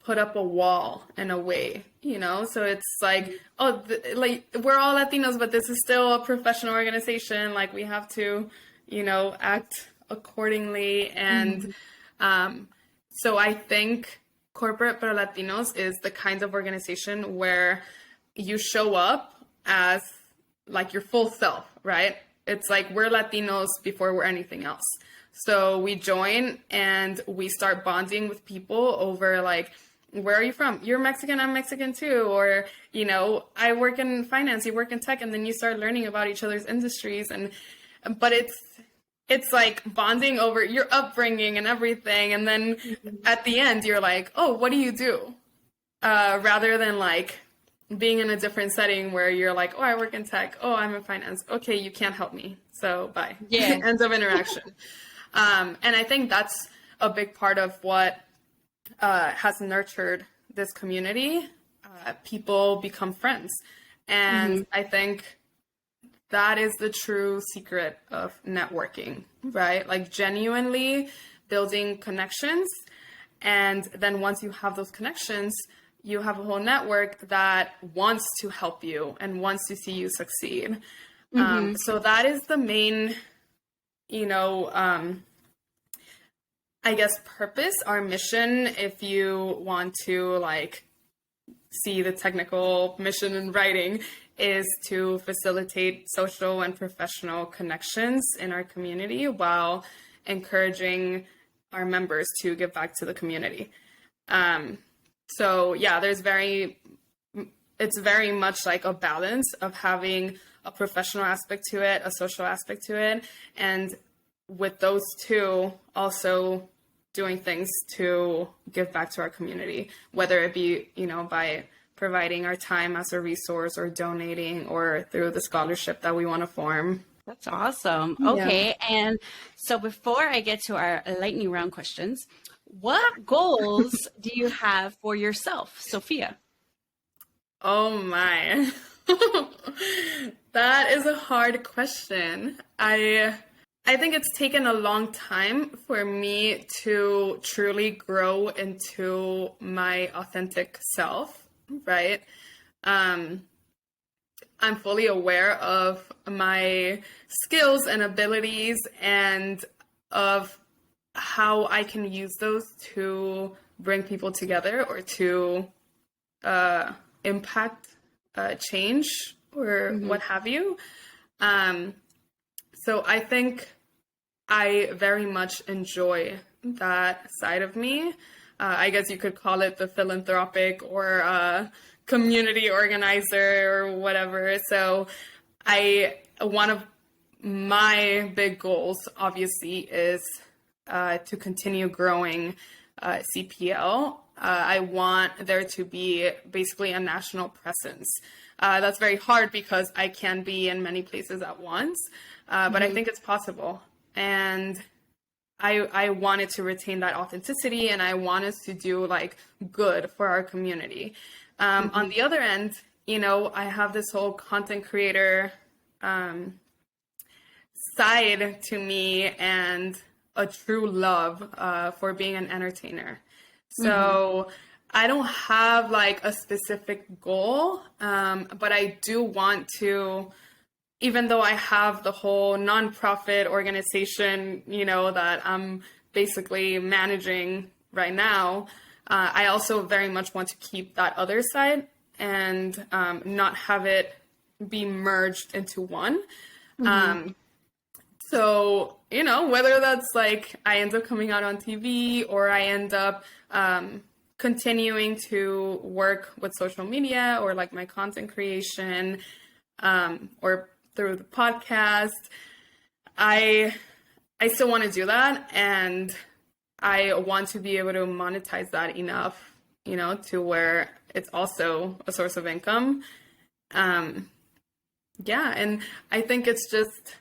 put up a wall in a way, so it's like, like we're all Latinos, but this is still a professional organization. Like we have to, act accordingly. And so I think Corporate Pero Latinos is the kind of organization where you show up as like your full self, right? It's like we're Latinos before we're anything else. So we join and we start bonding with people over like, where are you from? You're Mexican, I'm Mexican too. Or, I work in finance, you work in tech, and then you start learning about each other's industries. But it's like bonding over your upbringing and everything. And then at the end, you're like, oh, what do you do? Rather than like being in a different setting where you're like, oh, I work in tech. Oh, I'm in finance. Okay, you can't help me. So bye. Yeah. Ends of interaction. And I think that's a big part of what has nurtured this community. People become friends. And I think that is the true secret of networking, right? Like genuinely building connections. And then once you have those connections, you have a whole network that wants to help you and wants to see you succeed. So that is the main, I guess, purpose, our mission, if you want to like see the technical mission in writing, is to facilitate social and professional connections in our community while encouraging our members to give back to the community. So yeah, it's very much like a balance of having a professional aspect to it, a social aspect to it, and with those two, also doing things to give back to our community, whether it be, by providing our time as a resource or donating or through the scholarship that we want to form. That's awesome. Okay. Yeah. And so before I get to our lightning round questions, what goals do you have for yourself, Sophia? Oh my. That is a hard question. I think it's taken a long time for me to truly grow into my authentic self, right? I'm fully aware of my skills and abilities and of how I can use those to bring people together or to impact change or what have you. So I think I very much enjoy that side of me. I guess you could call it the philanthropic or community organizer or whatever. So one of my big goals, obviously, is to continue growing CPL. I want there to be basically a national presence. That's very hard because I can be in many places at once, but I think it's possible. And I wanted to retain that authenticity, and I wanted to do like good for our community. On the other end, I have this whole content creator side to me and a true love for being an entertainer. So I don't have like a specific goal, but I do want to, even though I have the whole nonprofit organization, that I'm basically managing right now, I also very much want to keep that other side and not have it be merged into one. So, whether that's like I end up coming out on TV or I end up continuing to work with social media or like my content creation or through the podcast, I still want to do that. And I want to be able to monetize that enough, to where it's also a source of income. And I think it's just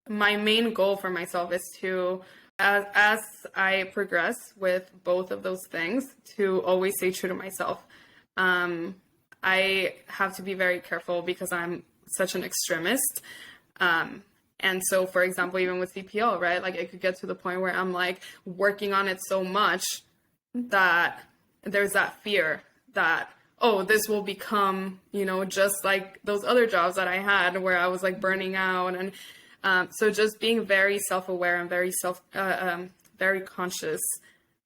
my main goal for myself is to, as I progress with both of those things, to always stay true to myself. I have to be very careful because I'm such an extremist. And so, for example, even with CPO, right? Like it could get to the point where I'm like working on it so much that there's that fear that, oh, this will become, just like those other jobs that I had where I was like burning out. And so just being very self-aware and very conscious.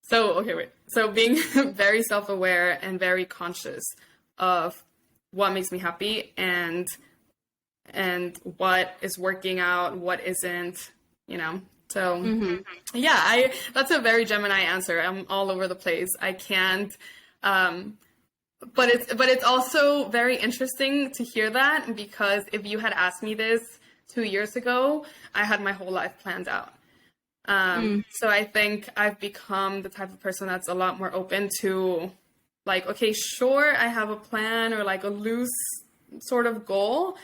So being very self-aware and very conscious of what makes me happy and what is working out, what isn't, So that's a very Gemini answer. I'm all over the place. I can't, but it's also very interesting to hear that, because if you had asked me this 2 years ago, I had my whole life planned out. So I think I've become the type of person that's a lot more open to like, okay, sure, I have a plan or like a loose sort of goal,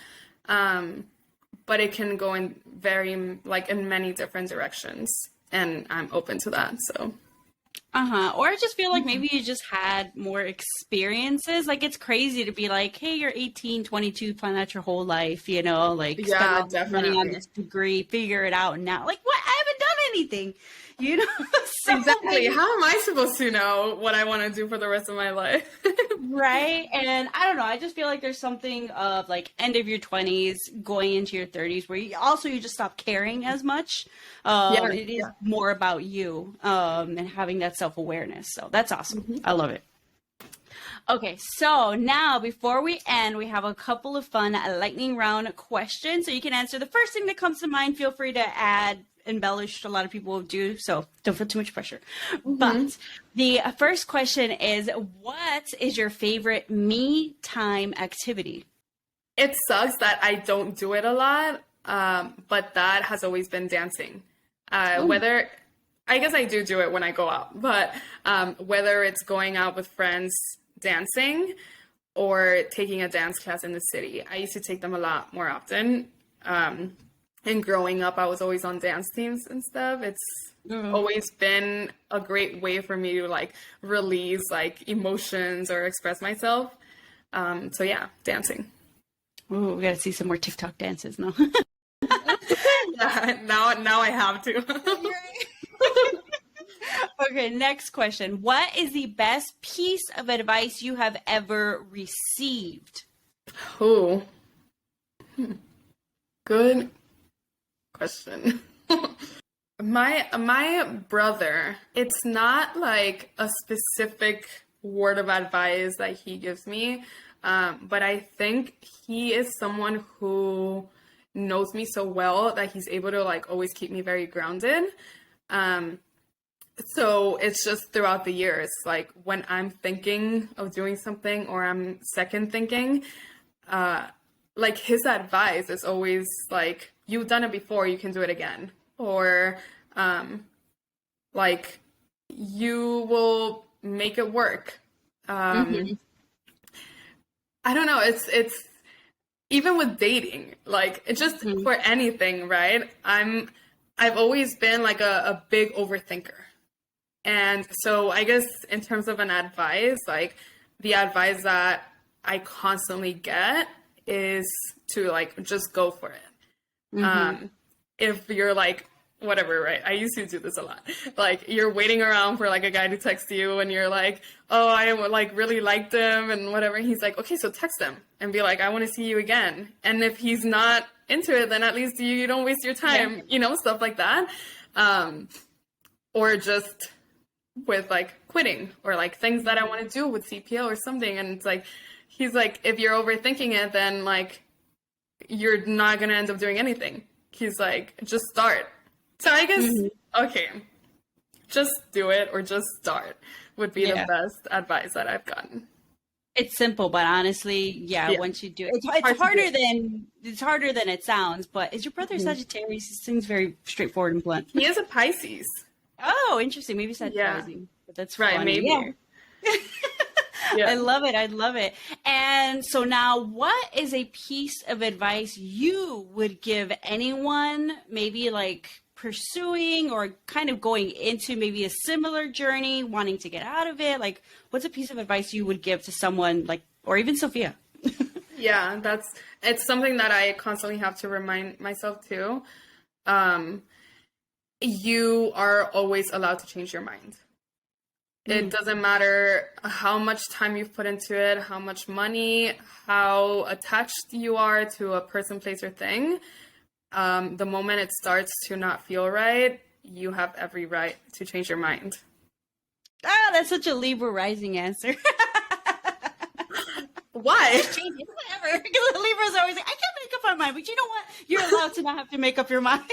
but it can go in in many different directions, and I'm open to that. So. Or I just feel like maybe you just had more experiences. Like it's crazy to be like, hey, you're 18, 22, plan out your whole life, spend all this money on this degree, figure it out now. Like what? I haven't done anything, So, exactly. How am I supposed to know what I want to do for the rest of my life? Right. And I don't know. I just feel like there's something of like end of your 20s going into your 30s where you just stop caring as much. It is more about you and having that self-awareness. So that's awesome. I love it. Okay, so now before we end, we have a couple of fun lightning round questions. So you can answer the first thing that comes to mind. Feel free to add, embellish. A lot of people do, so don't feel too much pressure. But the first question is, what is your favorite me time activity? It sucks that I don't do it a lot, but that has always been dancing. Whether, I guess I do it when I go out, but whether it's going out with friends dancing or taking a dance class in the city. I used to take them a lot more often. And growing up, I was always on dance teams and stuff. It's always been a great way for me to like release like emotions or express myself. So yeah, dancing. Ooh, we got to see some more TikTok dances now. Now I have to. Okay, next question. What is the best piece of advice you have ever received? Oh, good question. My brother, it's not like a specific word of advice that he gives me, but I think he is someone who knows me so well that he's able to like always keep me very grounded. So it's just throughout the years, like when I'm thinking of doing something or I'm second thinking, like his advice is always like, you've done it before, you can do it again. Or like you will make it work. Mm-hmm. I don't know, it's even with dating, like it's just Mm-hmm. for anything, right? I've always been like a big overthinker. And so I guess in terms of an advice, like the advice that I constantly get is to like just go for it. Mm-hmm. If you're like whatever, right? I used to do this a lot. Like you're waiting around for like a guy to text you and you're like, "Oh, I like really liked him," and whatever. He's like, "Okay, so text him and be like, I want to see you again." And if he's not into it, then at least you don't waste your time, Yeah. you know, stuff like that. Or just with like quitting or like things that I want to do with CPO or something. And it's like, he's like, if you're overthinking it, then like you're not going to end up doing anything. He's like, just start. So I guess, Mm-hmm. okay, just do it or just start would be the Yeah. best advice that I've gotten. It's simple, but honestly, yeah, Yeah. once you do it, Hard it's to do. harder than it sounds. But is your brother Sagittarius? He seems very straightforward and blunt. He is a Pisces. Oh, interesting. Maybe Yeah. Sagittarius. But that's Right. funny. Maybe. Yeah. Yeah. I love it. I love it. And so now, what is a piece of advice you would give anyone, maybe like pursuing or kind of going into maybe a similar journey, wanting to get out of it? Like, what's a piece of advice you would give to someone like, or even Sophia? Yeah, it's something that I constantly have to remind myself too. You are always allowed to change your mind. It doesn't matter how much time you've put into it, how much money, how attached you are to a person, place, or thing. The moment it starts to not feel right, you have every right to change your mind. Ah, that's such a Libra rising answer. Why? Change it, whatever. Because Libras always like, I can't make up my mind, but you know what? You're allowed to not have to make up your mind.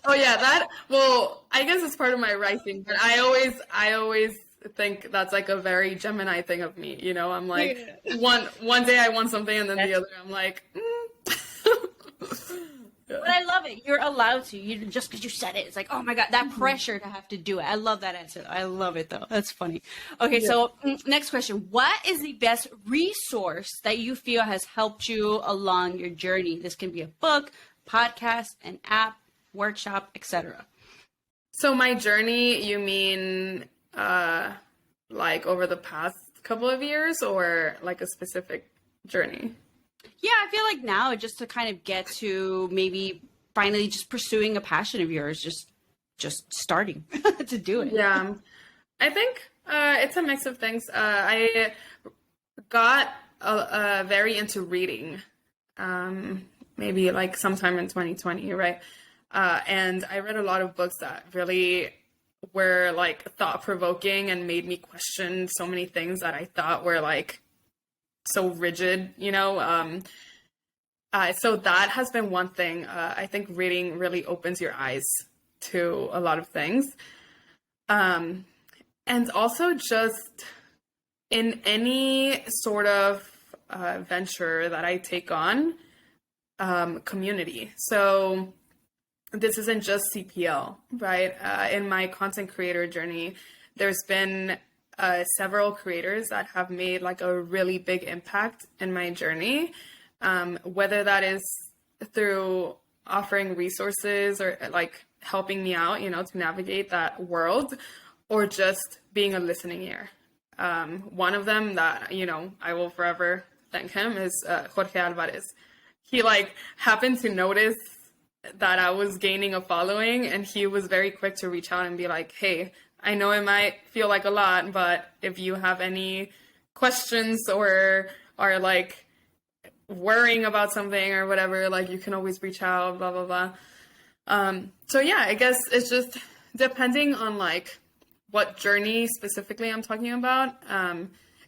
Oh yeah, well, I guess it's part of my rising, but I always think that's like a very Gemini thing of me. You know, I'm like one day I want something and then the other I'm like, But I love it. You're allowed to. You just because you said it, it's like, oh my god, that pressure to have to do it. I love that answer. I love it though. That's funny. Okay, so next question: what is the best resource that you feel has helped you along your journey? This can be a book, podcast, an app, workshop, etc. So my journey, you mean like over the past couple of years or like a specific journey? Yeah, I feel like now just to kind of get to maybe finally just pursuing a passion of yours, just starting to do it. Yeah, I think it's a mix of things. I got very into reading, maybe like sometime in 2020, right? And I read a lot of books that really were like thought provoking and made me question so many things that I thought were like so rigid, you know. So that has been one thing. I think reading really opens your eyes to a lot of things. And also just in any sort of venture that I take on, community. So this isn't just CPL, right? In my content creator journey, there's been several creators that have made like a really big impact in my journey, whether that is through offering resources or like helping me out, you know, to navigate that world, or just being a listening ear. One of them that, you know, I will forever thank him is Jorge Alvarez. He like happened to notice that I was gaining a following, and he was very quick to reach out and be like, hey, I know it might feel like a lot, but if you have any questions or are like worrying about something or whatever, like you can always reach out, blah, blah, blah. So yeah, I guess it's just depending on like what journey specifically I'm talking about.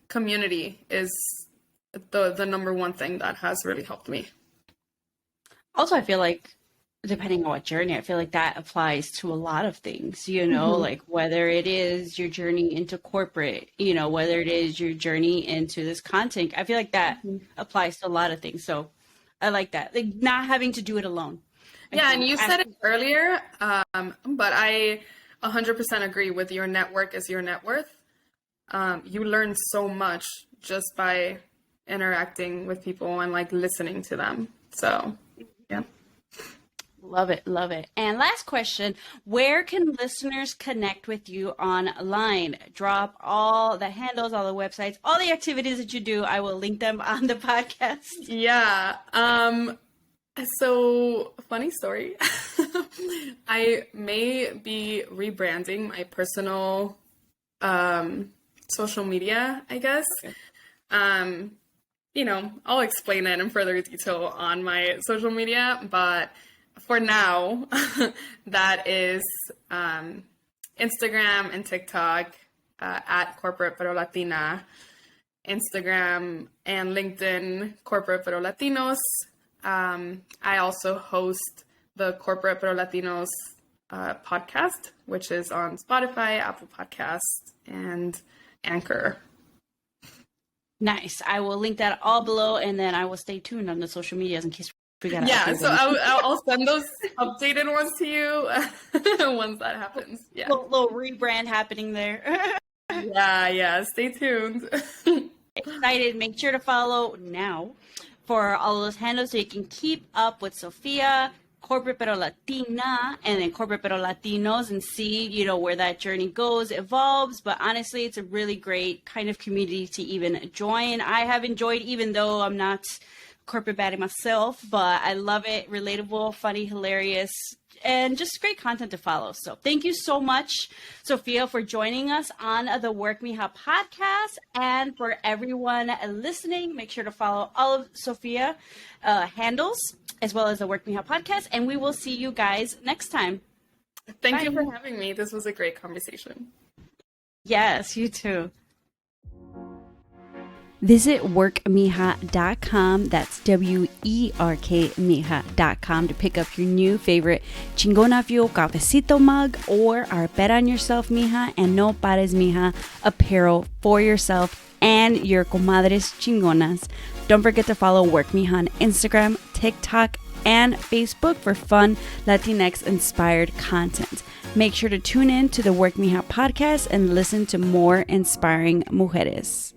Community is the number one thing that has really helped me. Also, I feel like depending on what journey, I feel like that applies to a lot of things, like whether it is your journey into corporate, whether it is your journey into this content. I feel like that applies to a lot of things. So I like that. Like not having to do it alone. Yeah, and you said it earlier, but I 100% agree with your network is your net worth. You learn so much just by interacting with people and like listening to them. So, yeah. Love it. Love it. And last question, where can listeners connect with you online? Drop all the handles, all the websites, all the activities that you do. I will link them on the podcast. Yeah. So funny story. I may be rebranding my personal social media, I guess. Okay. I'll explain it in further detail on my social media, but for now, that is Instagram and TikTok at Corporate Pero Latina, Instagram and LinkedIn Corporate Pero Latinos. I also host the Corporate Pero Latinos podcast, which is on Spotify, Apple Podcasts, and Anchor. Nice. I will link that all below, and then I will stay tuned on the social medias in case we got to Yeah, so I'll send those updated ones to you once that happens. Yeah. Little rebrand happening there. Yeah. Stay tuned. Excited. Make sure to follow now for all those handles so you can keep up with Sophia, Corporate Pero Latina, and then Corporate Pero Latinos, and see, where that journey goes, evolves. But honestly, it's a really great kind of community to even join. I have enjoyed, even though I'm not corporate baddie myself, but I love it. Relatable, funny, hilarious, and just great content to follow. So thank you so much, Sophia, for joining us on the Werk MIja podcast. And for everyone listening, make sure to follow all of Sophia handles as well as the Werk MIja podcast. And we will see you guys next time. Thank you for having me. This was a great conversation. Yes, you too. Visit workmija.com. That's WERK to pick up your new favorite Chingona Fuel cafecito mug or our Bet on Yourself Mija and No Pares Mija apparel for yourself and your comadres chingonas. Don't forget to follow Werk MIja on Instagram, TikTok, and Facebook for fun Latinx inspired content. Make sure to tune in to the Werk MIja podcast and listen to more inspiring mujeres.